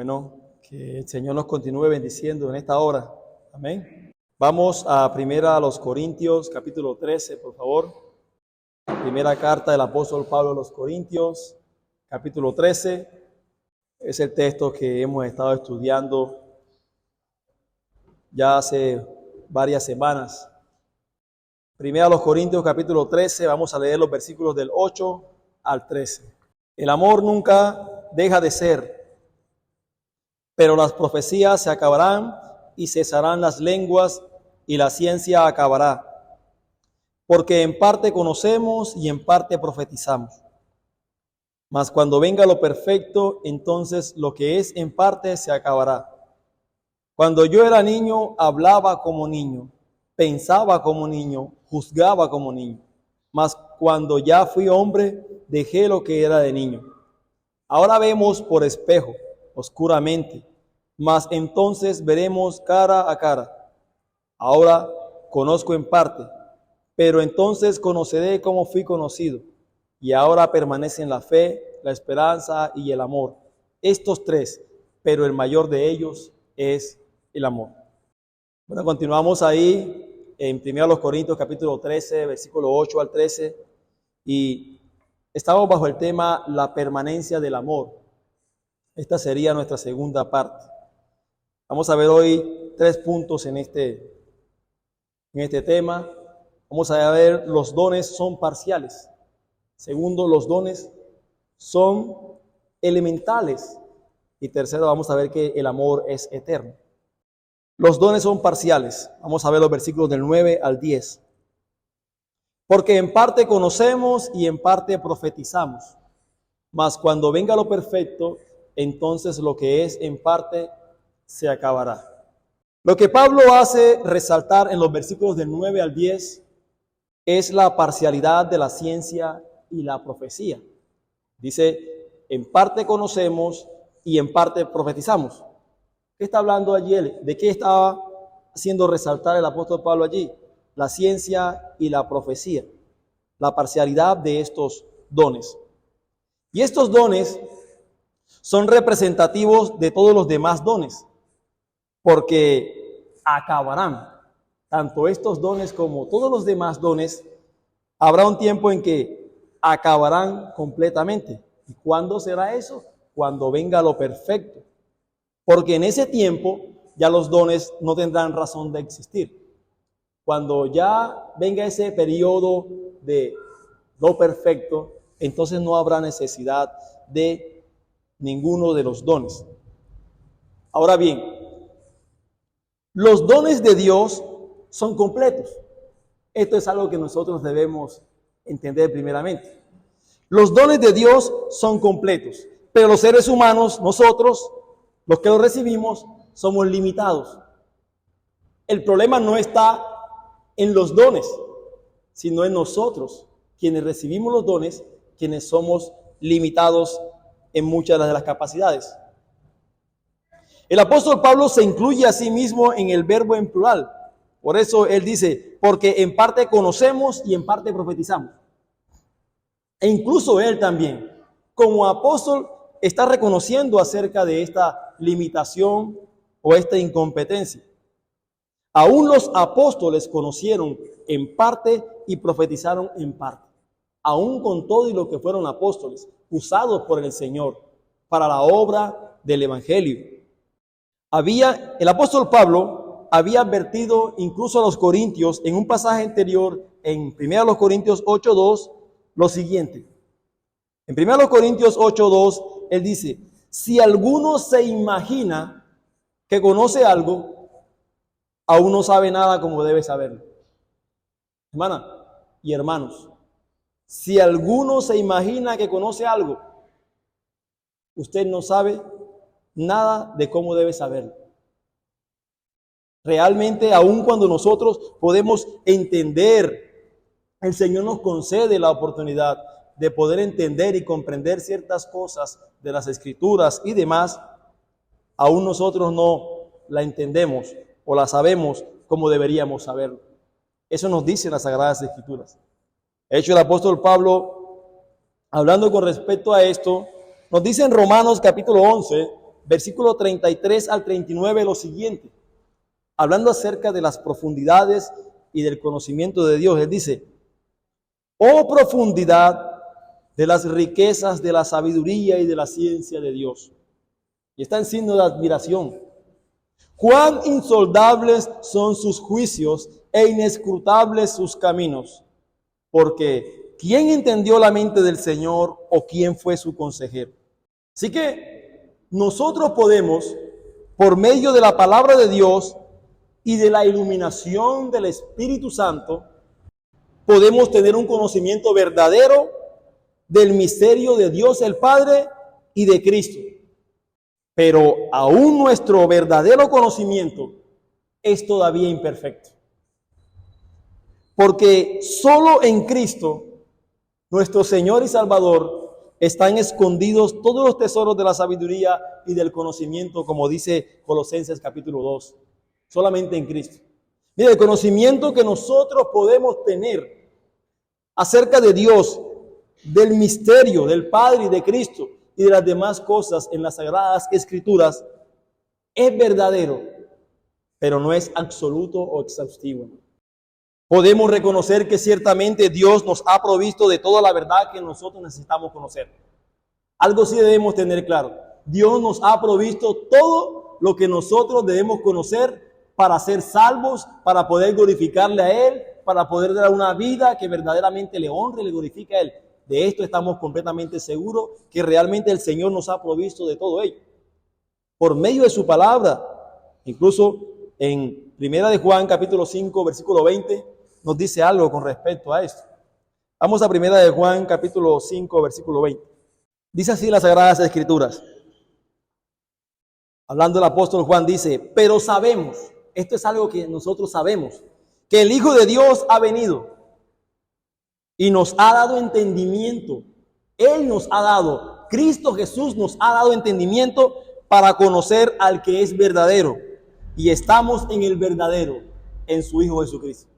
Bueno, que el Señor nos continúe bendiciendo en esta hora. Amén. Vamos a Corintios, capítulo 13, por favor. Primera carta del apóstol Pablo a los Corintios, capítulo 13. Es el texto que hemos estado estudiando ya hace varias semanas. Primera a los Corintios, capítulo 13, vamos a leer los versículos del 8 al 13. El amor nunca deja de ser, pero las profecías se acabarán y cesarán las lenguas y la ciencia acabará. Porque en parte conocemos y en parte profetizamos. Mas cuando venga lo perfecto, entonces lo que es en parte se acabará. Cuando yo era niño, hablaba como niño, pensaba como niño, juzgaba como niño. Mas cuando ya fui hombre, dejé lo que era de niño. Ahora vemos por espejo, oscuramente, mas entonces veremos cara a cara. Ahora conozco en parte, pero entonces conoceré como fui conocido. Y ahora permanecen la fe, la esperanza y el amor. Estos tres, pero el mayor de ellos es el amor. Bueno, continuamos ahí en 1 Corintios capítulo 13, versículo 8 al 13. Y estamos bajo el tema la permanencia del amor. Esta sería nuestra segunda parte. Vamos a ver hoy 3 puntos en este tema. Vamos a ver los dones son parciales. Segundo, los dones son elementales. Y tercero, vamos a ver que el amor es eterno. Los dones son parciales. Vamos a ver los versículos del 9 al 10. Porque en parte conocemos y en parte profetizamos. Mas cuando venga lo perfecto, entonces lo que es en parte se acabará. Lo que Pablo hace resaltar en los versículos del 9 al 10 es la parcialidad de la ciencia y la profecía. Dice, en parte conocemos y en parte profetizamos. ¿Qué está hablando allí él? ¿De qué estaba haciendo resaltar el apóstol Pablo allí? La ciencia y la profecía, la parcialidad de estos dones. Y estos dones son representativos de todos los demás dones, porque acabarán. Tanto estos dones como todos los demás dones, habrá un tiempo en que acabarán completamente. ¿Y cuándo será eso? Cuando venga lo perfecto. Porque en ese tiempo ya los dones no tendrán razón de existir. Cuando ya venga ese periodo de lo perfecto, entonces no habrá necesidad de ninguno de los dones. Ahora bien, los dones de Dios son completos. Esto es algo que nosotros debemos entender primeramente. Los dones de Dios son completos, pero los seres humanos, nosotros, los que los recibimos, somos limitados. El problema no está en los dones, sino en nosotros, quienes recibimos los dones, quienes somos limitados en muchas de las capacidades. El apóstol Pablo se incluye a sí mismo en el verbo en plural. Por eso él dice, porque en parte conocemos y en parte profetizamos. E incluso él también, como apóstol, está reconociendo acerca de esta limitación o esta incompetencia. Aún los apóstoles conocieron en parte y profetizaron en parte. Aún con todo y lo que fueron apóstoles, usados por el Señor para la obra del Evangelio. El apóstol Pablo había advertido incluso a los corintios en un pasaje anterior, en 1 Corintios 8:2, lo siguiente. En 1 Corintios 8:2, él dice, si alguno se imagina que conoce algo, aún no sabe nada como debe saberlo. Hermana y hermanos, si alguno se imagina que conoce algo, usted no sabe nada de cómo debe saberlo. Realmente, aun cuando nosotros podemos entender, el Señor nos concede la oportunidad de poder entender y comprender ciertas cosas de las Escrituras y demás, aún nosotros no la entendemos o la sabemos como deberíamos saberlo. Eso nos dicen las Sagradas Escrituras. De hecho, el apóstol Pablo, hablando con respecto a esto, nos dice en Romanos capítulo 11, versículo 33 al 39, lo siguiente, hablando acerca de las profundidades y del conocimiento de Dios. Él dice: oh profundidad de las riquezas de la sabiduría y de la ciencia de Dios. Y está en signo de admiración. Cuán insondables son sus juicios e inescrutables sus caminos. Porque ¿quién entendió la mente del Señor o quién fue su consejero? Así que nosotros podemos, por medio de la palabra de Dios y de la iluminación del Espíritu Santo, podemos tener un conocimiento verdadero del misterio de Dios el Padre y de Cristo. Pero aún nuestro verdadero conocimiento es todavía imperfecto. Porque solo en Cristo, nuestro Señor y Salvador, están escondidos todos los tesoros de la sabiduría y del conocimiento, como dice Colosenses capítulo 2. Solamente en Cristo. Mira, el conocimiento que nosotros podemos tener acerca de Dios, del misterio, del Padre y de Cristo y de las demás cosas en las Sagradas Escrituras, es verdadero, pero no es absoluto o exhaustivo. Podemos reconocer que ciertamente Dios nos ha provisto de toda la verdad que nosotros necesitamos conocer. Algo sí debemos tener claro. Dios nos ha provisto todo lo que nosotros debemos conocer para ser salvos, para poder glorificarle a Él, para poder dar una vida que verdaderamente le honre y le glorifique a Él. De esto estamos completamente seguros, que realmente el Señor nos ha provisto de todo ello. Por medio de su palabra, incluso en Primera de Juan, capítulo 5, versículo 20, nos dice algo con respecto a esto. Vamos a Primera de Juan, capítulo 5, versículo 20. Dice así las Sagradas Escrituras. Hablando el apóstol Juan, dice: pero sabemos, esto es algo que nosotros sabemos, que el Hijo de Dios ha venido y nos ha dado entendimiento. Él nos ha dado, Cristo Jesús nos ha dado entendimiento para conocer al que es verdadero. Y estamos en el verdadero, en su Hijo Jesucristo.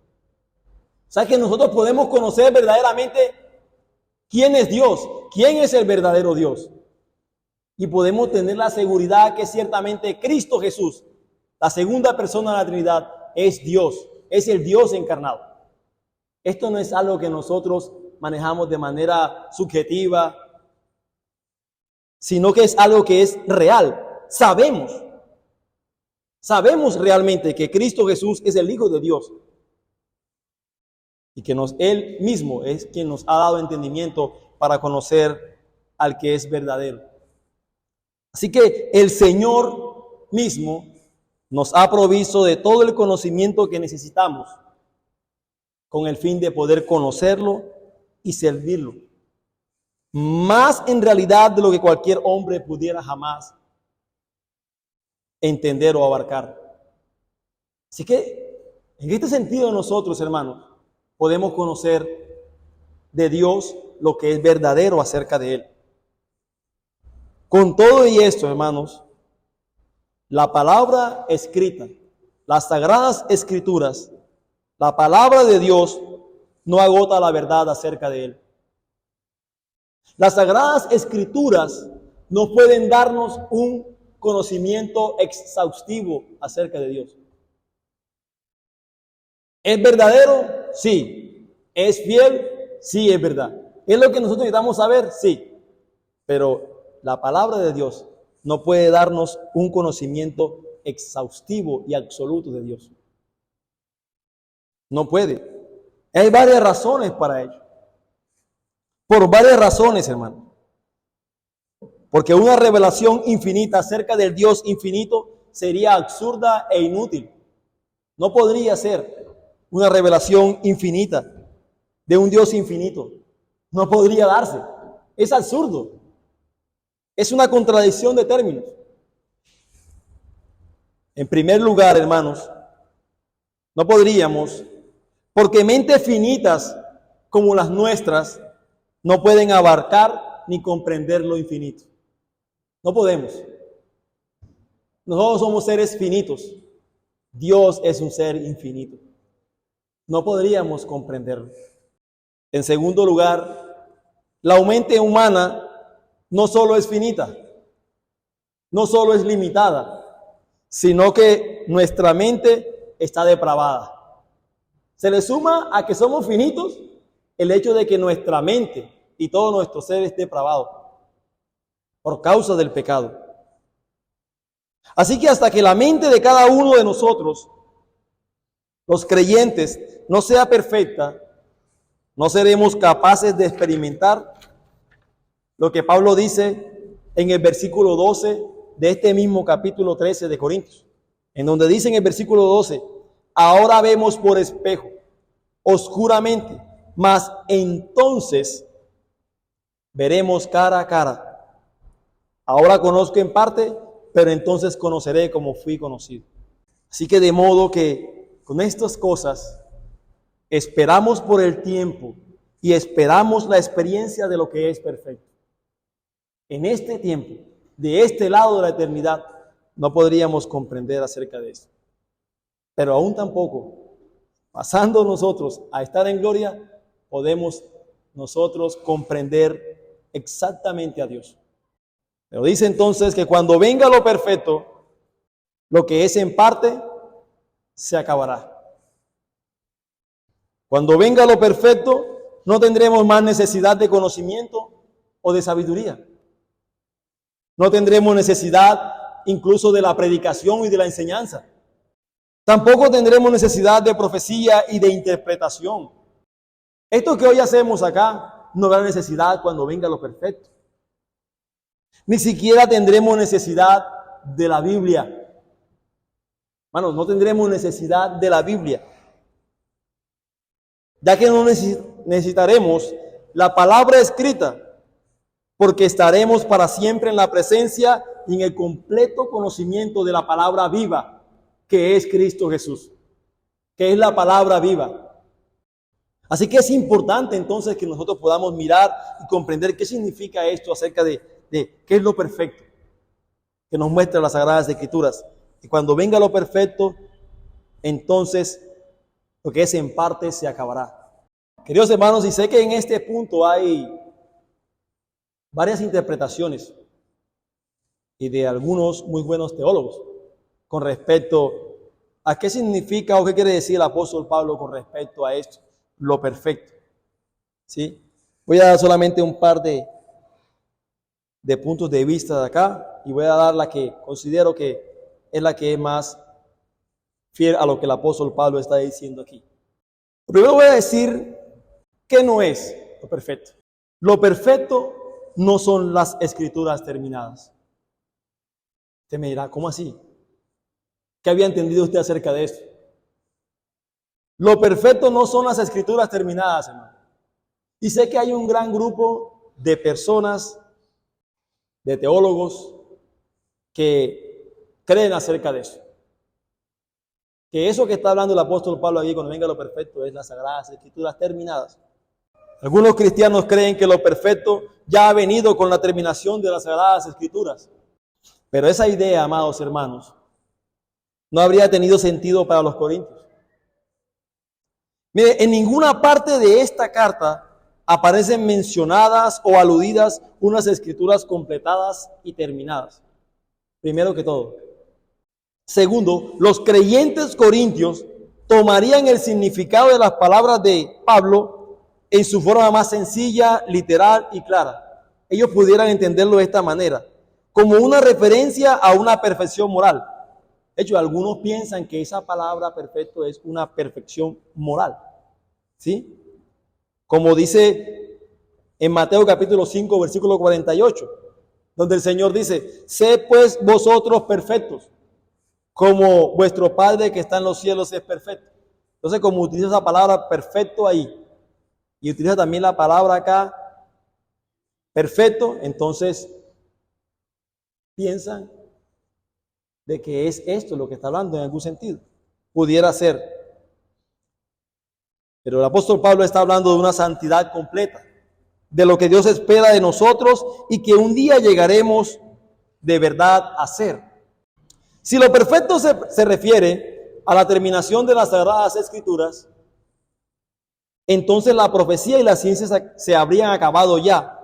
O sea que nosotros podemos conocer verdaderamente quién es Dios, quién es el verdadero Dios. Y podemos tener la seguridad que ciertamente Cristo Jesús, la segunda persona de la Trinidad, es Dios, es el Dios encarnado. Esto no es algo que nosotros manejamos de manera subjetiva, sino que es algo que es real. Sabemos realmente que Cristo Jesús es el Hijo de Dios y que Él mismo es quien nos ha dado entendimiento para conocer al que es verdadero. Así que el Señor mismo nos ha provisto de todo el conocimiento que necesitamos con el fin de poder conocerlo y servirlo. Más en realidad de lo que cualquier hombre pudiera jamás entender o abarcar. Así que, en este sentido nosotros, hermanos, podemos conocer de Dios lo que es verdadero acerca de Él. Con todo y esto, hermanos, la palabra escrita, las Sagradas Escrituras, la palabra de Dios no agota la verdad acerca de Él. Las Sagradas Escrituras no pueden darnos un conocimiento exhaustivo acerca de Dios. ¿Es verdadero? Sí. ¿Es fiel? Sí, es verdad. ¿Es lo que nosotros necesitamos saber? Sí. Pero la palabra de Dios no puede darnos un conocimiento exhaustivo y absoluto de Dios. No puede. Hay varias razones para ello. Por varias razones, hermano. Porque una revelación infinita acerca del Dios infinito sería absurda e inútil. No podría ser una revelación infinita de un Dios infinito. No podría darse. Es absurdo. Es una contradicción de términos. En primer lugar, hermanos, no podríamos, porque mentes finitas como las nuestras no pueden abarcar ni comprender lo infinito. No podemos. Nosotros somos seres finitos. Dios es un ser infinito. No podríamos comprenderlo. En segundo lugar, la mente humana no solo es finita, no solo es limitada, sino que nuestra mente está depravada. Se le suma a que somos finitos el hecho de que nuestra mente y todo nuestro ser es depravado por causa del pecado. Así que hasta que la mente de cada uno de nosotros, los creyentes, no sea perfecta, no seremos capaces de experimentar lo que Pablo dice en el versículo 12 de este mismo capítulo 13 de Corintios, en donde dice en el versículo 12, ahora vemos por espejo, oscuramente, mas entonces veremos cara a cara. Ahora conozco en parte, pero entonces conoceré como fui conocido. Así que de modo que con estas cosas esperamos por el tiempo y esperamos la experiencia de lo que es perfecto. En este tiempo, de este lado de la eternidad, no podríamos comprender acerca de esto. Pero aún tampoco, pasando nosotros a estar en gloria, podemos nosotros comprender exactamente a Dios. Pero dice entonces que cuando venga lo perfecto, lo que es en parte se acabará. Cuando venga lo perfecto, no tendremos más necesidad de conocimiento o de sabiduría. No tendremos necesidad incluso de la predicación y de la enseñanza. Tampoco tendremos necesidad de profecía y de interpretación. Esto que hoy hacemos acá no habrá necesidad cuando venga lo perfecto. Ni siquiera tendremos necesidad de la Biblia. Hermanos, no tendremos necesidad de la Biblia, ya que no necesitaremos la palabra escrita, porque estaremos para siempre en la presencia y en el completo conocimiento de la palabra viva, que es Cristo Jesús, que es la palabra viva. Así que es importante entonces que nosotros podamos mirar y comprender qué significa esto acerca de qué es lo perfecto, que nos muestra las Sagradas Escrituras. Y cuando venga lo perfecto, entonces lo que es en parte se acabará. Queridos hermanos, y sé que en este punto hay varias interpretaciones y de algunos muy buenos teólogos con respecto a qué significa o qué quiere decir el apóstol Pablo con respecto a esto, lo perfecto. ¿Sí? Voy a dar solamente un par de puntos de vista de acá y voy a dar la que considero que es la que es más fiel a lo que el apóstol Pablo está diciendo aquí. Primero voy a decir qué no es lo perfecto. Lo perfecto no son las escrituras terminadas. Usted me dirá, ¿cómo así? ¿Qué había entendido usted acerca de esto? Lo perfecto no son las escrituras terminadas, hermano. Y sé que hay un gran grupo de personas, de teólogos, que creen acerca de eso. Que eso que está hablando el apóstol Pablo aquí cuando venga lo perfecto es las Sagradas Escrituras terminadas. Algunos cristianos creen que lo perfecto ya ha venido con la terminación de las Sagradas Escrituras. Pero esa idea, amados hermanos, no habría tenido sentido para los corintios. Mire, en ninguna parte de esta carta aparecen mencionadas o aludidas unas escrituras completadas y terminadas. Primero que todo. Segundo, los creyentes corintios tomarían el significado de las palabras de Pablo en su forma más sencilla, literal y clara. Ellos pudieran entenderlo de esta manera, como una referencia a una perfección moral. De hecho, algunos piensan que esa palabra perfecto es una perfección moral. ¿Sí? Como dice en Mateo capítulo 5, versículo 48, donde el Señor dice, sed pues vosotros perfectos, como vuestro Padre que está en los cielos es perfecto. Entonces, como utiliza esa palabra perfecto ahí, y utiliza también la palabra acá, perfecto, entonces piensan de que es esto lo que está hablando en algún sentido. Pudiera ser. Pero el apóstol Pablo está hablando de una santidad completa, de lo que Dios espera de nosotros y que un día llegaremos de verdad a ser. Si lo perfecto se refiere a la terminación de las Sagradas Escrituras, entonces la profecía y la ciencia se habrían acabado ya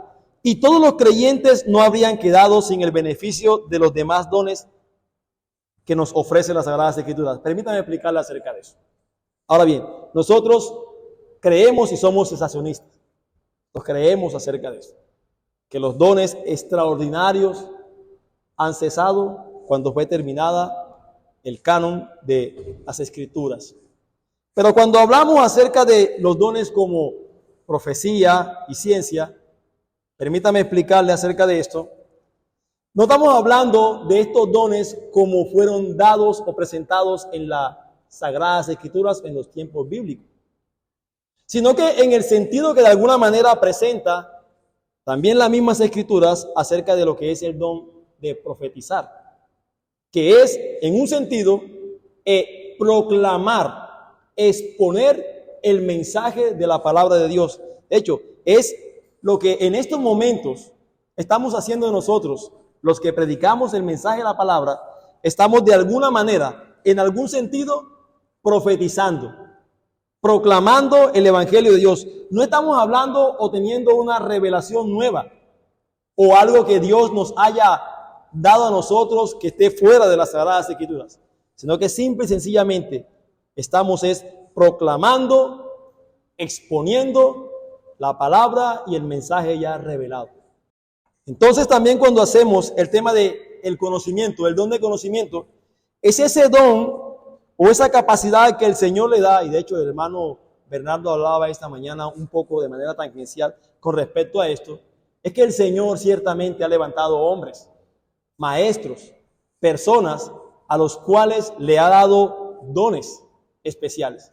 y todos los creyentes no habrían quedado sin el beneficio de los demás dones que nos ofrecen las Sagradas Escrituras. Permítanme explicarle acerca de eso. Ahora bien, nosotros creemos y somos cesacionistas. Nos creemos acerca de eso. Que los dones extraordinarios han cesado cuando fue terminada el canon de las Escrituras. Pero cuando hablamos acerca de los dones como profecía y ciencia, permítame explicarle acerca de esto. No estamos hablando de estos dones como fueron dados o presentados en las Sagradas Escrituras en los tiempos bíblicos, sino que en el sentido que de alguna manera presenta también las mismas Escrituras acerca de lo que es el don de profetizar, que es, en un sentido, proclamar, exponer el mensaje de la palabra de Dios. De hecho, es lo que en estos momentos estamos haciendo nosotros, los que predicamos el mensaje de la palabra. Estamos de alguna manera, en algún sentido, profetizando, proclamando el evangelio de Dios. No estamos hablando o teniendo una revelación nueva o algo que Dios nos haya dado a nosotros que esté fuera de las Sagradas Escrituras, sino que simple y sencillamente estamos proclamando, exponiendo la palabra y el mensaje ya revelado. Entonces también cuando hacemos el tema de el conocimiento, el don de conocimiento, es ese don o esa capacidad que el Señor le da, y de hecho el hermano Bernardo hablaba esta mañana un poco de manera tangencial con respecto a esto, es que el Señor ciertamente ha levantado hombres, maestros, personas a los cuales le ha dado dones especiales.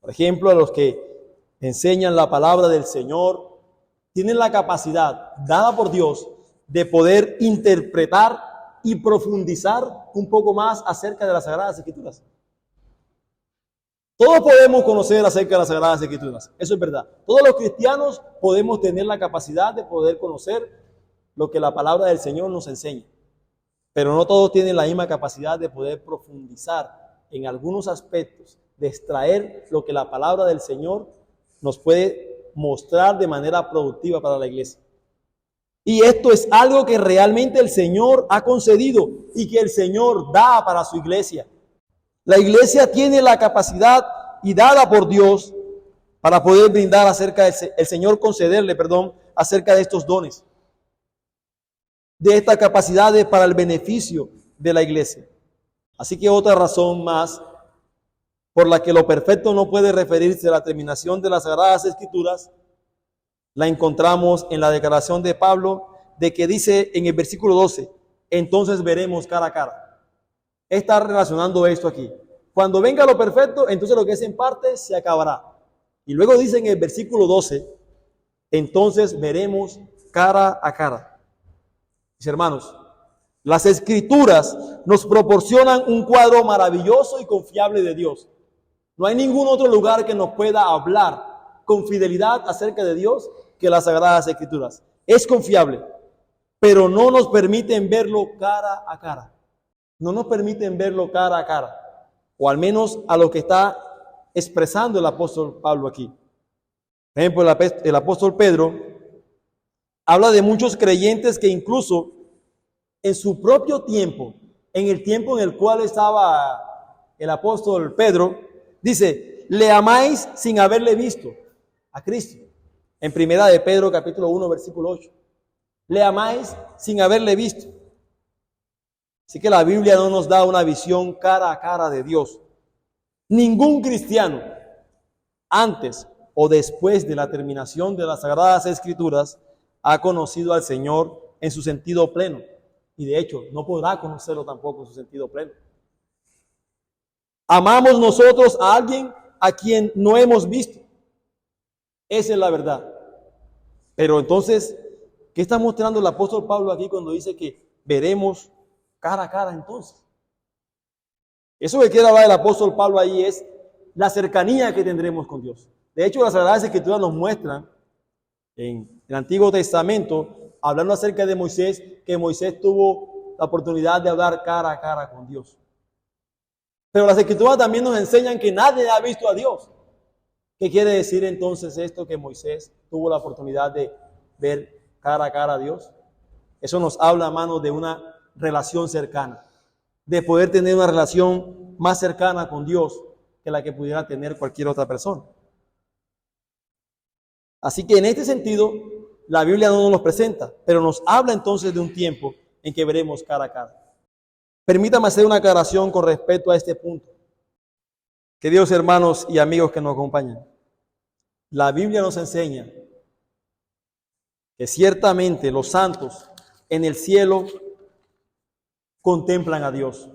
Por ejemplo, a los que enseñan la palabra del Señor, tienen la capacidad dada por Dios de poder interpretar y profundizar un poco más acerca de las Sagradas Escrituras. Todos podemos conocer acerca de las Sagradas Escrituras, eso es verdad. Todos los cristianos podemos tener la capacidad de poder conocer lo que la palabra del Señor nos enseña. Pero no todos tienen la misma capacidad de poder profundizar en algunos aspectos, de extraer lo que la palabra del Señor nos puede mostrar de manera productiva para la iglesia. Y esto es algo que realmente el Señor ha concedido y que el Señor da para su iglesia. La iglesia tiene la capacidad y dada por Dios para poder brindar acerca el Señor concederle, acerca de estos dones, de estas capacidades para el beneficio de la iglesia. Así que otra razón más por la que lo perfecto no puede referirse a la terminación de las Sagradas Escrituras, la encontramos en la declaración de Pablo, de que dice en el versículo 12, entonces veremos cara a cara. Está relacionando esto aquí. Cuando venga lo perfecto, entonces lo que es en parte se acabará. Y luego dice en el versículo 12, entonces veremos cara a cara. Mis hermanos, las Escrituras nos proporcionan un cuadro maravilloso y confiable de Dios. No hay ningún otro lugar que nos pueda hablar con fidelidad acerca de Dios que las Sagradas Escrituras. Es confiable, pero no nos permiten verlo cara a cara. No nos permiten verlo cara a cara, o al menos a lo que está expresando el apóstol Pablo aquí. Por ejemplo, el apóstol Pedro habla de muchos creyentes que incluso en su propio tiempo, en el tiempo en el cual estaba el apóstol Pedro, dice, le amáis sin haberle visto a Cristo. En primera de Pedro capítulo 1 versículo 8. Le amáis sin haberle visto. Así que la Biblia no nos da una visión cara a cara de Dios. Ningún cristiano, antes o después de la terminación de las Sagradas Escrituras, ha conocido al Señor en su sentido pleno. Y de hecho, no podrá conocerlo tampoco en su sentido pleno. Amamos nosotros a alguien a quien no hemos visto. Esa es la verdad. Pero entonces, ¿qué está mostrando el apóstol Pablo aquí cuando dice que veremos cara a cara entonces? Eso que quiere hablar el apóstol Pablo ahí es la cercanía que tendremos con Dios. De hecho, las Sagradas Escrituras nos muestran en el Antiguo Testamento, hablando acerca de Moisés, que Moisés tuvo la oportunidad de hablar cara a cara con Dios. Pero las Escrituras también nos enseñan que nadie ha visto a Dios. ¿Qué quiere decir entonces esto? Que Moisés tuvo la oportunidad de ver cara a cara a Dios. Eso nos habla, hermanos, de una relación cercana, de poder tener una relación más cercana con Dios que la que pudiera tener cualquier otra persona. Así que en este sentido, la Biblia no nos los presenta, pero nos habla entonces de un tiempo en que veremos cara a cara. Permítame hacer una aclaración con respecto a este punto. Queridos hermanos y amigos que nos acompañan, la Biblia nos enseña que ciertamente los santos en el cielo contemplan a Dios.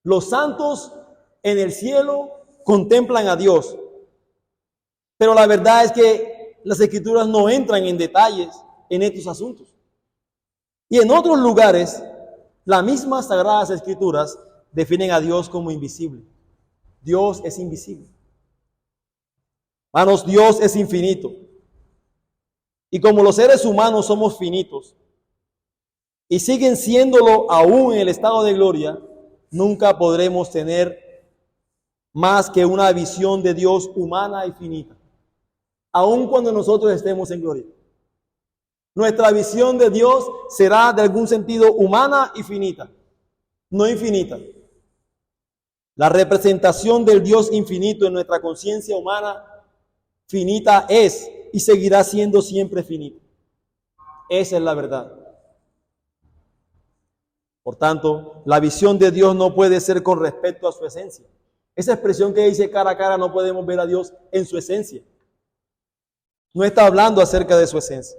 Los santos en el cielo contemplan a Dios. Pero la verdad es que las Escrituras no entran en detalles en estos asuntos. Y en otros lugares, las mismas Sagradas Escrituras definen a Dios como invisible. Dios es invisible. Hermanos, Dios es infinito. Y como los seres humanos somos finitos y siguen siéndolo aún en el estado de gloria, nunca podremos tener más que una visión de Dios humana y finita, aun cuando nosotros estemos en gloria. Nuestra visión de Dios será de algún sentido humana y finita, no infinita. La representación del Dios infinito en nuestra conciencia humana finita es y seguirá siendo siempre finita. Esa es la verdad. Por tanto, la visión de Dios no puede ser con respecto a su esencia. Esa expresión que dice cara a cara, no podemos ver a Dios en su esencia. No está hablando acerca de su esencia.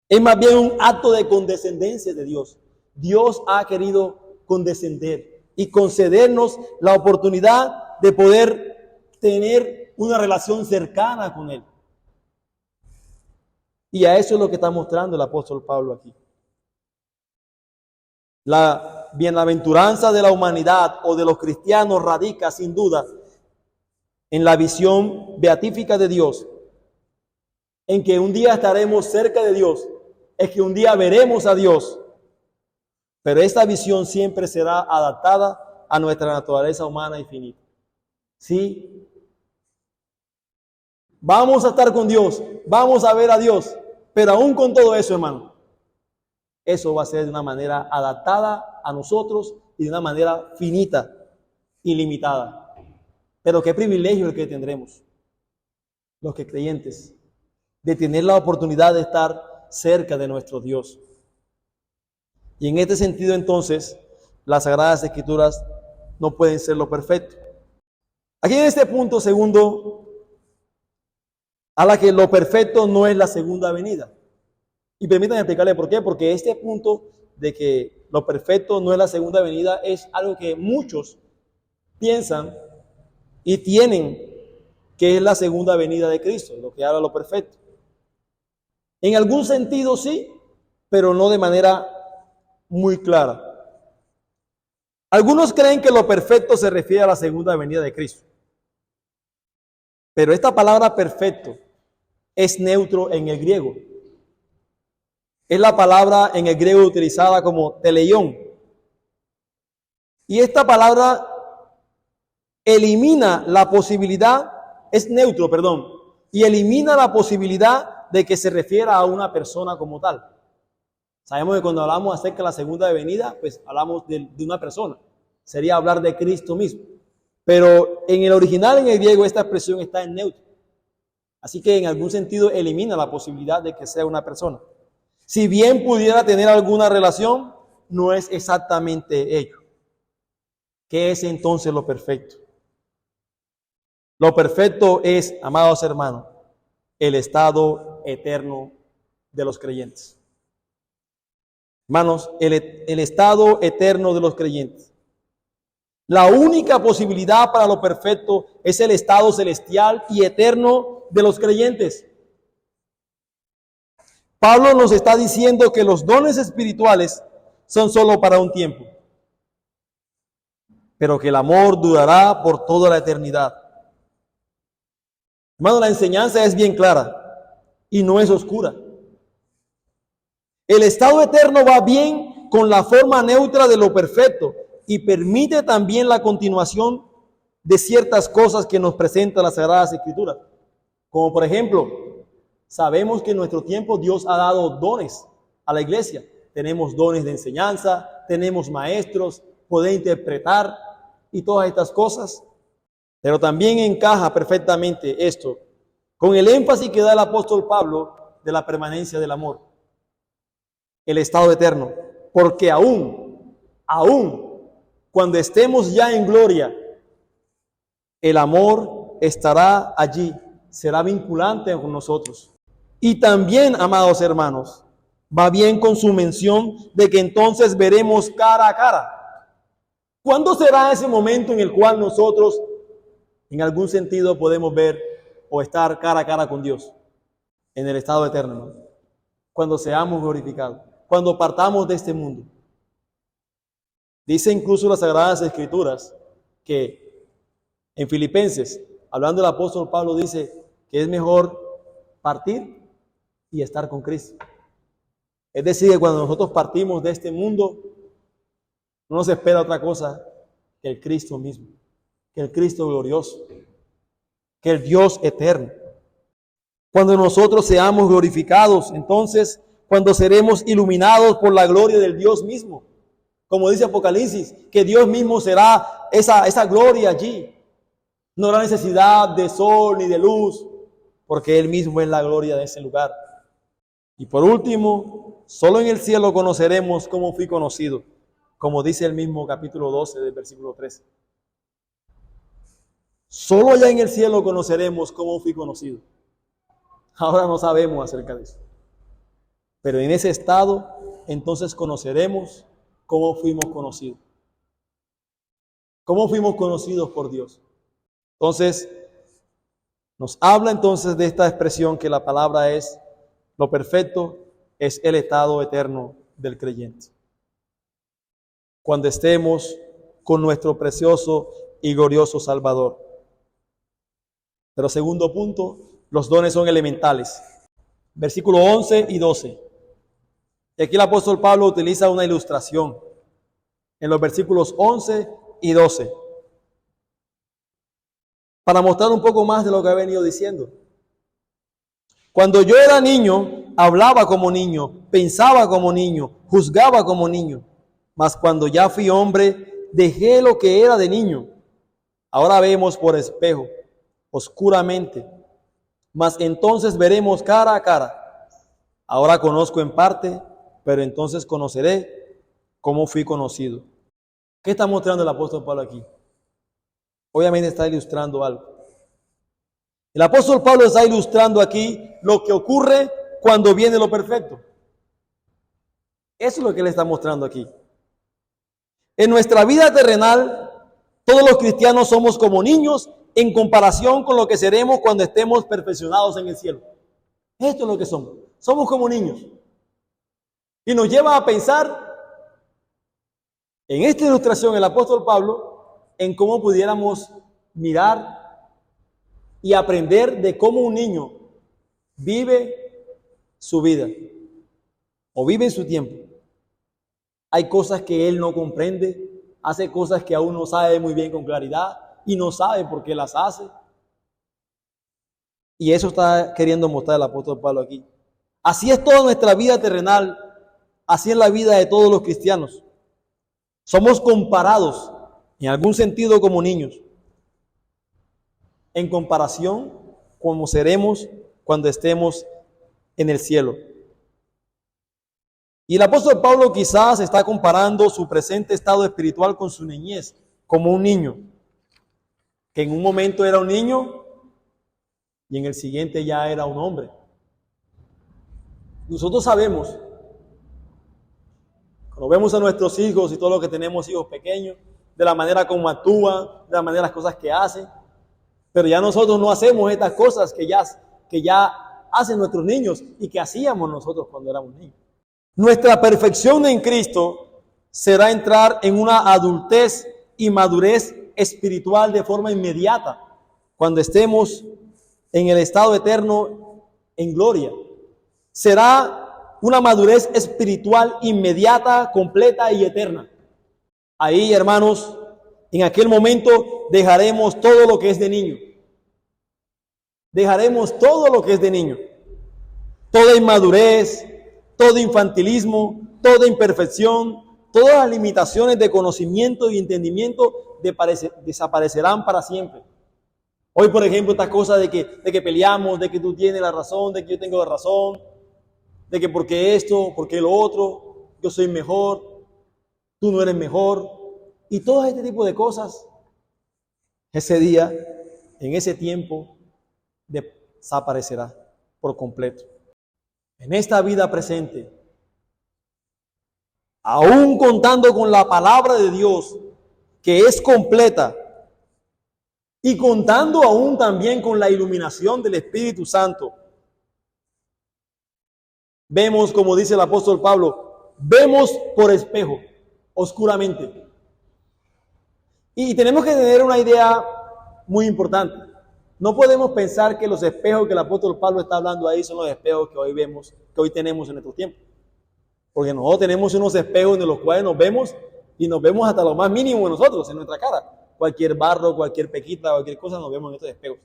Es más bien un acto de condescendencia de Dios. Dios ha querido condescender y concedernos la oportunidad de poder tener una relación cercana con Él. Y a eso es lo que está mostrando el apóstol Pablo aquí. La bienaventuranza de la humanidad o de los cristianos radica sin duda en la visión beatífica de Dios, en que un día estaremos cerca de Dios, es que un día veremos a Dios, pero esta visión siempre será adaptada a nuestra naturaleza humana y finita. Sí, vamos a estar con Dios, vamos a ver a Dios, pero aún con todo eso, hermano, eso va a ser de una manera adaptada a nosotros y de una manera finita y limitada. Pero qué privilegio el que tendremos, los que creyentes, de tener la oportunidad de estar cerca de nuestro Dios. Y en este sentido, entonces, las Sagradas Escrituras no pueden ser lo perfecto. Aquí en este punto segundo, habla que lo perfecto no es la segunda venida. Y permítanme explicarle por qué. Porque este punto de que lo perfecto no es la segunda venida es algo que muchos piensan y tienen que es la segunda venida de Cristo, lo que habla lo perfecto. En algún sentido sí, pero no de manera muy clara. Algunos creen que lo perfecto se refiere a la segunda venida de Cristo. Pero esta palabra perfecto es neutro en el griego. Es la palabra en el griego utilizada como teleión. Y esta palabra elimina la posibilidad, es neutro, y elimina la posibilidad de que se refiera a una persona como tal. Sabemos que cuando hablamos acerca de la segunda venida, pues hablamos de una persona. Sería hablar de Cristo mismo. Pero en el original, en el griego, esta expresión está en neutro. Así que en algún sentido elimina la posibilidad de que sea una persona. Si bien pudiera tener alguna relación, no es exactamente ello. ¿Qué es entonces lo perfecto? Lo perfecto es, amados hermanos, el estado eterno de los creyentes. Hermanos, el estado eterno de los creyentes. La única posibilidad para lo perfecto es el estado celestial y eterno de los creyentes. Pablo nos está diciendo que los dones espirituales son solo para un tiempo, pero que el amor durará por toda la eternidad. Hermano, la enseñanza es bien clara y no es oscura. El estado eterno va bien con la forma neutra de lo perfecto y permite también la continuación de ciertas cosas que nos presentan las Sagradas Escrituras. Como por ejemplo, Sabemos que en nuestro tiempo Dios ha dado dones a la iglesia. Tenemos dones de enseñanza, tenemos maestros, poder interpretar y todas estas cosas. Pero también encaja perfectamente esto con el énfasis que da el apóstol Pablo de la permanencia del amor, el estado eterno. Porque aún cuando estemos ya en gloria, el amor estará allí, será vinculante con nosotros. Y también, amados hermanos, va bien con su mención de que entonces veremos cara a cara. ¿Cuándo será ese momento en el cual nosotros, en algún sentido, podemos ver o estar cara a cara con Dios? En el estado eterno, ¿no? Cuando seamos glorificados, cuando partamos de este mundo. Dice incluso las Sagradas Escrituras que en Filipenses, hablando el apóstol Pablo, dice que es mejor partir y estar con Cristo. Es decir, que cuando nosotros partimos de este mundo, no nos espera otra cosa que el Cristo mismo, que el Cristo glorioso, que el Dios eterno. Cuando nosotros seamos glorificados, entonces, cuando seremos iluminados por la gloria del Dios mismo, como dice Apocalipsis, que Dios mismo será esa gloria allí. No habrá necesidad de sol ni de luz, porque Él mismo es la gloria de ese lugar. Y por último, solo en el cielo conoceremos cómo fui conocido, como dice el mismo capítulo 12 del versículo 13. Solo allá en el cielo conoceremos cómo fui conocido. Ahora no sabemos acerca de eso. Pero en ese estado, entonces conoceremos cómo fuimos conocidos. ¿Cómo fuimos conocidos por Dios? Entonces, nos habla entonces de esta expresión que la palabra es: lo perfecto es el estado eterno del creyente. Cuando estemos con nuestro precioso y glorioso Salvador. Pero segundo punto, los dones son elementales. Versículo 11 y 12. Y aquí el apóstol Pablo utiliza una ilustración en los versículos 11 y 12 para mostrar un poco más de lo que ha venido diciendo. Cuando yo era niño, hablaba como niño, pensaba como niño, juzgaba como niño. Mas cuando ya fui hombre, dejé lo que era de niño. Ahora vemos por espejo, oscuramente. Mas entonces veremos cara a cara. Ahora conozco en parte, pero entonces conoceré cómo fui conocido. ¿Qué está mostrando el apóstol Pablo aquí? Obviamente está ilustrando algo. El apóstol Pablo está ilustrando aquí lo que ocurre cuando viene lo perfecto. Eso es lo que él está mostrando aquí. En nuestra vida terrenal, todos los cristianos somos como niños en comparación con lo que seremos cuando estemos perfeccionados en el cielo. Esto es lo que somos. Somos como niños. Y nos lleva a pensar, en esta ilustración, el apóstol Pablo, en cómo pudiéramos mirar y aprender de cómo un niño vive su vida o vive en su tiempo. Hay cosas que él no comprende, hace cosas que aún no sabe muy bien con claridad y no sabe por qué las hace. Y eso está queriendo mostrar el apóstol Pablo aquí. Así es toda nuestra vida terrenal, así es la vida de todos los cristianos. Somos comparados en algún sentido como niños, en comparación como seremos cuando estemos en el cielo. Y el apóstol Pablo quizás está comparando su presente estado espiritual con su niñez, como un niño, que en un momento era un niño y en el siguiente ya era un hombre. Nosotros sabemos, cuando vemos a nuestros hijos y todos los que tenemos hijos pequeños, de la manera como actúan, de la manera las cosas que hacen, pero ya nosotros no hacemos estas cosas que ya hacen nuestros niños y que hacíamos nosotros cuando éramos niños. Nuestra perfección en Cristo será entrar en una adultez y madurez espiritual de forma inmediata cuando estemos en el estado eterno en gloria. Será una madurez espiritual inmediata, completa y eterna. Ahí, hermanos, en aquel momento dejaremos todo lo que es de niño. Dejaremos todo lo que es de niño. toda inmadurez, todo infantilismo, toda imperfección, todas las limitaciones de conocimiento y entendimiento desaparecerán para siempre. Hoy, por ejemplo, estas cosas de que peleamos, de que tú tienes la razón, de que yo tengo la razón, de que porque esto, porque lo otro, yo soy mejor, tú no eres mejor, y todo este tipo de cosas, ese día, en ese tiempo, desaparecerá por completo. En esta vida presente, aún contando con la palabra de Dios, que es completa, y contando aún también con la iluminación del Espíritu Santo, vemos, como dice el apóstol Pablo, vemos por espejo, oscuramente. Y tenemos que tener una idea muy importante. No podemos pensar que los espejos que el apóstol Pablo está hablando ahí son los espejos que hoy vemos, que hoy tenemos en nuestro tiempo. Porque nosotros tenemos unos espejos en los cuales nos vemos y nos vemos hasta lo más mínimo de nosotros, en nuestra cara. Cualquier barro, cualquier pequita, cualquier cosa nos vemos en estos espejos.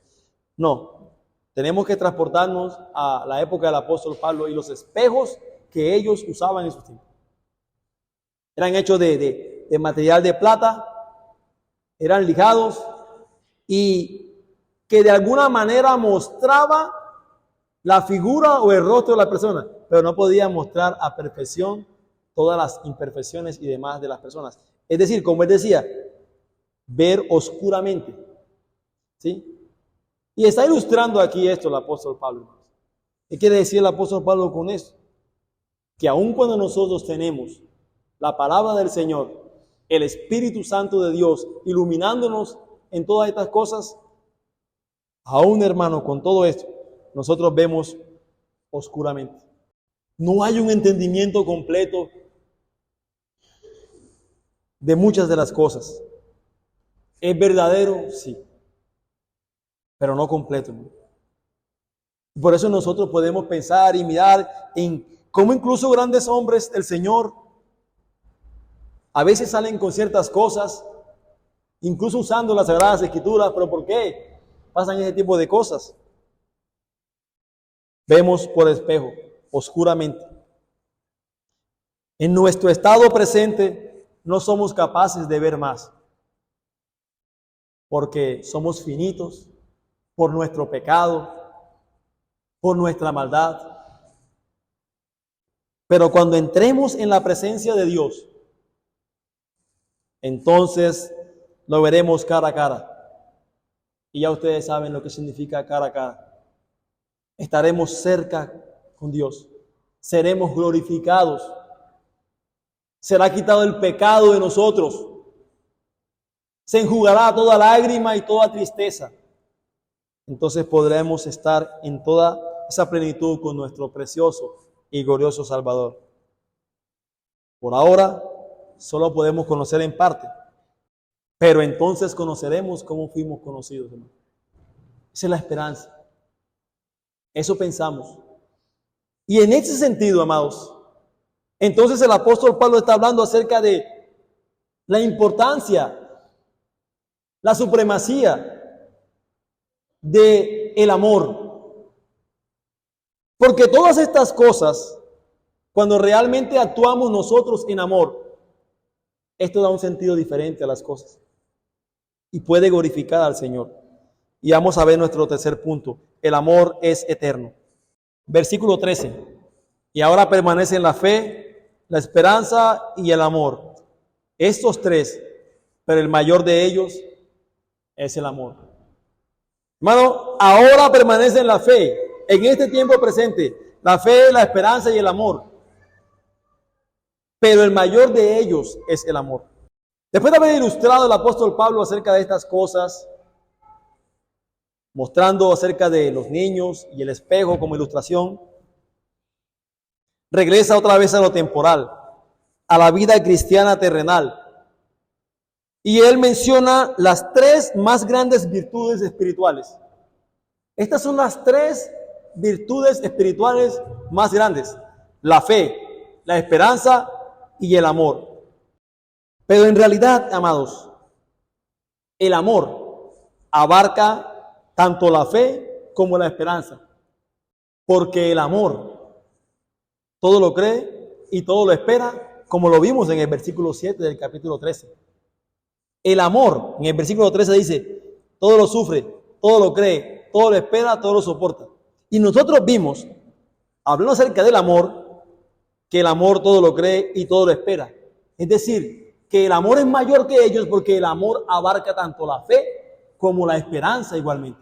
No, tenemos que transportarnos a la época del apóstol Pablo y los espejos que ellos usaban en sus tiempos. Eran hechos de material de plata, eran lijados y que de alguna manera mostraba la figura o el rostro de la persona, pero no podía mostrar a perfección todas las imperfecciones y demás de las personas. Es decir, como él decía, ver oscuramente. ¿Sí? Y está ilustrando aquí esto el apóstol Pablo. ¿Qué quiere decir el apóstol Pablo con esto? Que aun cuando nosotros tenemos la palabra del Señor, el Espíritu Santo de Dios iluminándonos en todas estas cosas, aún hermano, con todo esto, nosotros vemos oscuramente. No hay un entendimiento completo de muchas de las cosas. ¿Es verdadero? Sí, pero no completo. Por eso nosotros podemos pensar y mirar en cómo incluso grandes hombres del Señor a veces salen con ciertas cosas, incluso usando las Sagradas Escrituras, pero ¿por qué pasan ese tipo de cosas? Vemos por espejo, oscuramente. En nuestro estado presente no somos capaces de ver más, porque somos finitos por nuestro pecado, por nuestra maldad. Pero cuando entremos en la presencia de Dios, entonces lo veremos cara a cara. Y ya ustedes saben lo que significa cara a cara. Estaremos cerca con Dios. Seremos glorificados. Será quitado el pecado de nosotros. Se enjugará toda lágrima y toda tristeza. Entonces podremos estar en toda esa plenitud con nuestro precioso y glorioso Salvador. Por ahora, solo podemos conocer en parte, pero entonces conoceremos cómo fuimos conocidos, hermano. Esa es la esperanza. Eso pensamos. Y en ese sentido, amados, entonces el apóstol Pablo está hablando acerca de la importancia, la supremacía de el amor. Porque todas estas cosas, cuando realmente actuamos nosotros en amor, esto da un sentido diferente a las cosas y puede glorificar al Señor. Y vamos a ver nuestro tercer punto. El amor es eterno. Versículo 13. Y ahora permanecen la fe, la esperanza y el amor. Estos tres, pero el mayor de ellos es el amor. Hermano, ahora permanece en la fe, en este tiempo presente, la fe, la esperanza y el amor. Pero el mayor de ellos es el amor. Después de haber ilustrado el apóstol Pablo acerca de estas cosas, mostrando acerca de los niños y el espejo como ilustración, regresa otra vez a lo temporal, a la vida cristiana terrenal. Y él menciona las tres más grandes virtudes espirituales. Estas son las tres virtudes espirituales más grandes: la fe, la esperanza y el amor. Pero en realidad, amados, el amor abarca tanto la fe como la esperanza. Porque el amor todo lo cree y todo lo espera, como lo vimos en el versículo 7 del capítulo 13. El amor, en el versículo 13 dice, todo lo sufre, todo lo cree, todo lo espera, todo lo soporta. Y nosotros vimos, hablando acerca del amor, que el amor todo lo cree y todo lo espera. Es decir, que el amor es mayor que ellos porque el amor abarca tanto la fe como la esperanza igualmente.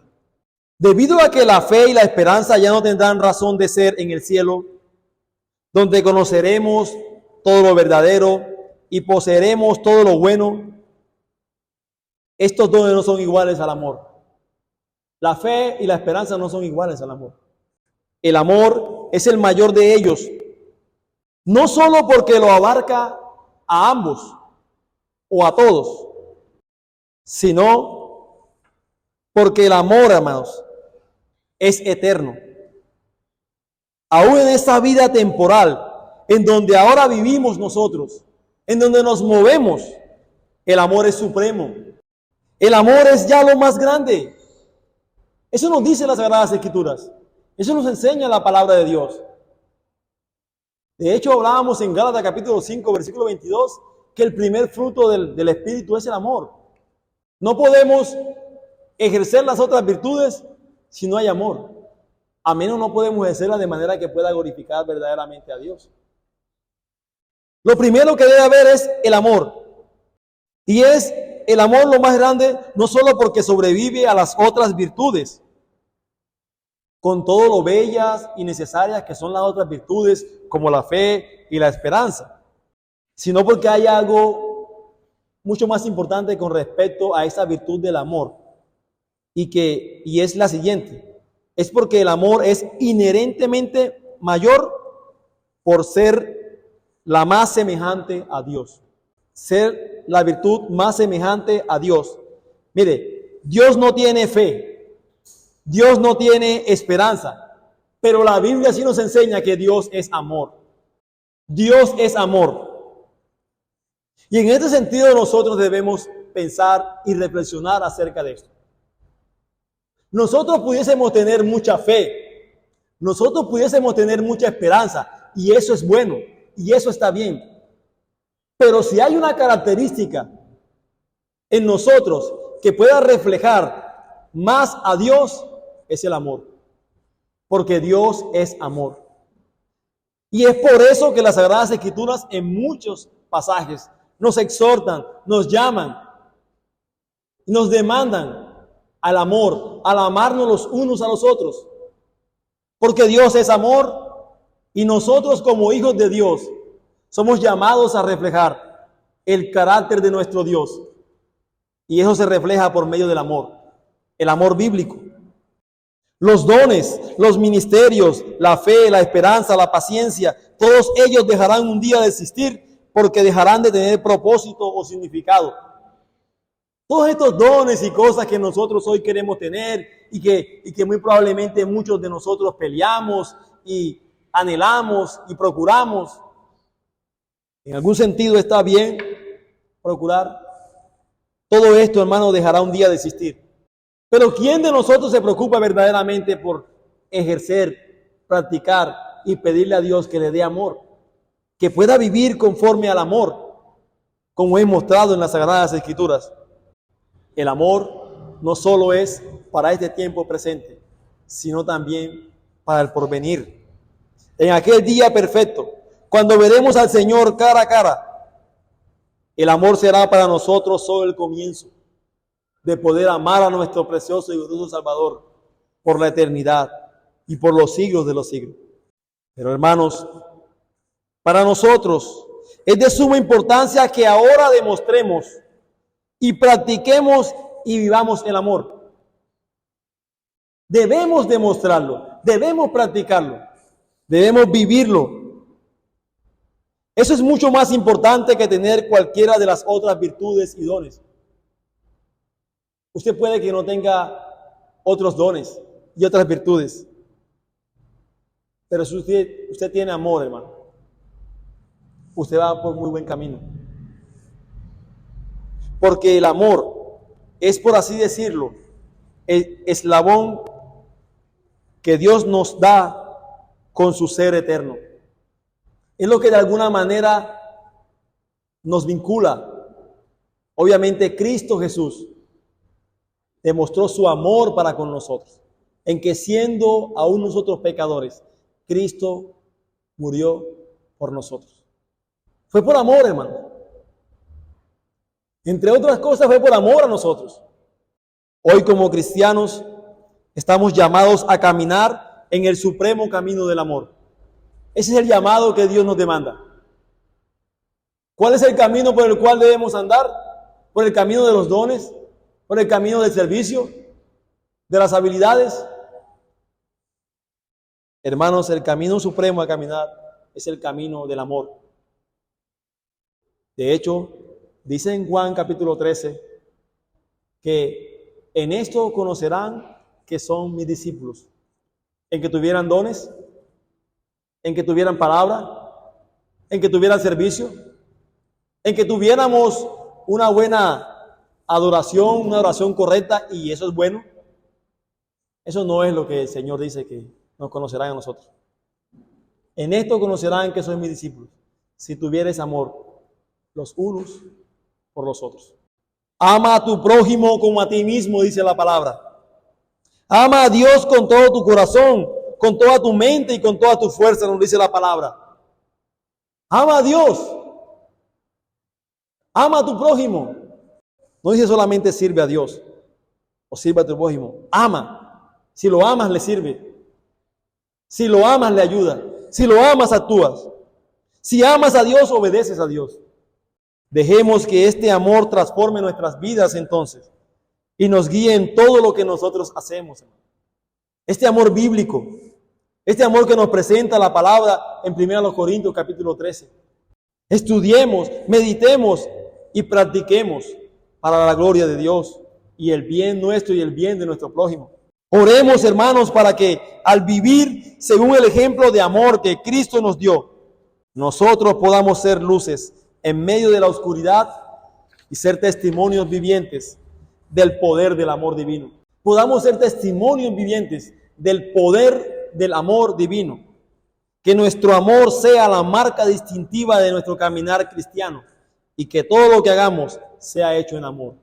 Debido a que la fe y la esperanza ya no tendrán razón de ser en el cielo, donde conoceremos todo lo verdadero y poseeremos todo lo bueno, estos dos no son iguales al amor. La fe y la esperanza no son iguales al amor. El amor es el mayor de ellos, no solo porque lo abarca a ambos o a todos, sino porque el amor, hermanos, es eterno. Aún en esta vida temporal, en donde ahora vivimos nosotros, en donde nos movemos, el amor es supremo. El amor es ya lo más grande. Eso nos dice las Sagradas Escrituras. Eso nos enseña la palabra de Dios. De hecho, hablábamos en Gálatas capítulo 5, versículo 22, que el primer fruto del Espíritu es el amor. No podemos ejercer las otras virtudes si no hay amor. A menos no podemos ejercerlas de manera que pueda glorificar verdaderamente a Dios. Lo primero que debe haber es el amor. Y es el amor lo más grande, no solo porque sobrevive a las otras virtudes, con todo lo bellas y necesarias que son las otras virtudes, como la fe y la esperanza, sino porque hay algo mucho más importante con respecto a esa virtud del amor, y es la siguiente: es porque el amor es inherentemente mayor por ser la más semejante a Dios, ser la virtud más semejante a Dios. Mire, Dios no tiene fe, Dios no tiene esperanza, pero la Biblia sí nos enseña que Dios es amor. Dios es amor. Y en este sentido nosotros debemos pensar y reflexionar acerca de esto. Nosotros pudiésemos tener mucha fe, nosotros pudiésemos tener mucha esperanza, y eso es bueno, y eso está bien. Pero si hay una característica en nosotros que pueda reflejar más a Dios, es el amor. Porque Dios es amor. Y es por eso que las Sagradas Escrituras en muchos pasajes nos exhortan, nos llaman, nos demandan al amor, al amarnos los unos a los otros. Porque Dios es amor y nosotros como hijos de Dios somos llamados a reflejar el carácter de nuestro Dios. Y eso se refleja por medio del amor, el amor bíblico. Los dones, los ministerios, la fe, la esperanza, la paciencia, todos ellos dejarán un día de existir porque dejarán de tener propósito o significado. Todos estos dones y cosas que nosotros hoy queremos tener y que muy probablemente muchos de nosotros peleamos y anhelamos y procuramos, en algún sentido está bien procurar. Todo esto, hermano, dejará un día de existir. Pero ¿quién de nosotros se preocupa verdaderamente por ejercer, practicar y pedirle a Dios que le dé amor? Que pueda vivir conforme al amor, como es mostrado en las Sagradas Escrituras. El amor no solo es para este tiempo presente, sino también para el porvenir. En aquel día perfecto, cuando veremos al Señor cara a cara, el amor será para nosotros solo el comienzo de poder amar a nuestro precioso y glorioso Salvador por la eternidad y por los siglos de los siglos. Pero hermanos, para nosotros es de suma importancia que ahora demostremos y practiquemos y vivamos el amor. Debemos demostrarlo, debemos practicarlo, debemos vivirlo. Eso es mucho más importante que tener cualquiera de las otras virtudes y dones. Usted puede que no tenga otros dones y otras virtudes, pero si usted tiene amor, hermano, usted va por muy buen camino. Porque el amor es, por así decirlo, el eslabón que Dios nos da con su ser eterno. Es lo que de alguna manera nos vincula. Obviamente Cristo Jesús demostró su amor para con nosotros, en que siendo aún nosotros pecadores, Cristo murió por nosotros. Fue por amor, hermano. Entre otras cosas, fue por amor a nosotros. Hoy como cristianos estamos llamados a caminar en el supremo camino del amor. Ese es el llamado que Dios nos demanda. ¿Cuál es el camino por el cual debemos andar? ¿Por el camino de los dones? ¿Por el camino del servicio? ¿De las habilidades? Hermanos, el camino supremo a caminar es el camino del amor. De hecho, dice en Juan capítulo 13 que en esto conocerán que son mis discípulos, en que tuvieran dones, en que tuvieran palabra, en que tuvieran servicio, en que tuviéramos una buena adoración, una oración correcta, y eso es bueno. Eso no es lo que el Señor dice que nos conocerán a nosotros. En esto conocerán que sois mis discípulos, si tuvieres amor los unos por los otros. Ama a tu prójimo como a ti mismo, dice la palabra. Ama a Dios con todo tu corazón, con toda tu mente y con toda tu fuerza, nos dice la palabra. Ama a Dios. Ama a tu prójimo. No dice solamente sirve a Dios o sirve a tu prójimo. Ama. Si lo amas, le sirve. Si lo amas, le ayuda. Si lo amas, actúas. Si amas a Dios, obedeces a Dios. Dejemos que este amor transforme nuestras vidas entonces y nos guíe en todo lo que nosotros hacemos. Este amor bíblico, este amor que nos presenta la palabra en 1 Corintios capítulo 13. Estudiemos, meditemos y practiquemos para la gloria de Dios y el bien nuestro y el bien de nuestro prójimo. Oremos, hermanos, para que al vivir según el ejemplo de amor que Cristo nos dio, nosotros podamos ser luces en medio de la oscuridad y ser testimonios vivientes del poder del amor divino. Podamos ser testimonios vivientes del poder del amor divino. Que nuestro amor sea la marca distintiva de nuestro caminar cristiano y que todo lo que hagamos sea hecho en amor.